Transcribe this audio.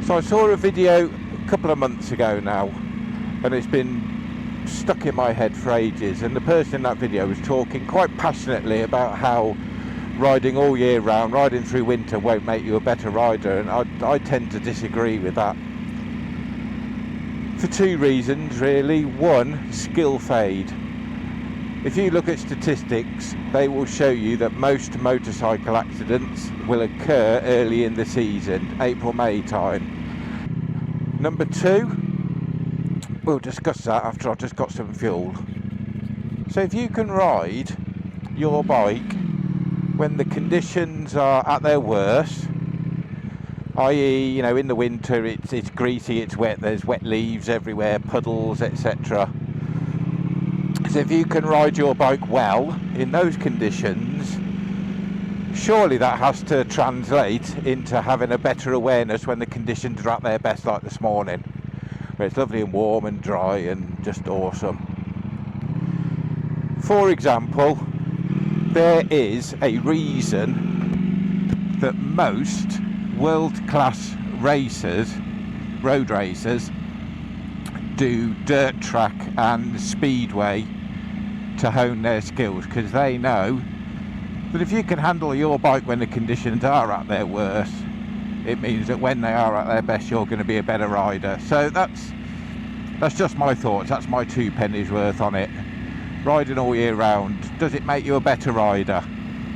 So I saw a video a couple of months ago now, and it's been stuck in my head for ages, and the person in that video was talking quite passionately about how riding all year round, riding through winter won't make you a better rider, and I tend to disagree with that for two reasons really. One, skill fade. If you look at statistics, they will show you that most motorcycle accidents will occur early in the season, April-May time. Number two, we'll discuss that after I've just got some fuel. So if you can ride your bike when the conditions are at their worst, i.e., you know, in the winter it's greasy, it's wet, there's wet leaves everywhere, puddles, etc. So if you can ride your bike well in those conditions, surely that has to translate into having a better awareness when the conditions are at their best, like this morning, where it's lovely and warm and dry and just awesome. For example, there is a reason that most world-class racers, road racers, do dirt track and speedway to hone their skills, because they know that if you can handle your bike when the conditions are at their worst, it means that when they are at their best you're going to be a better rider. So that's just my thoughts, that's my 2 pennies worth on it. Riding all year round, does it make you a better rider?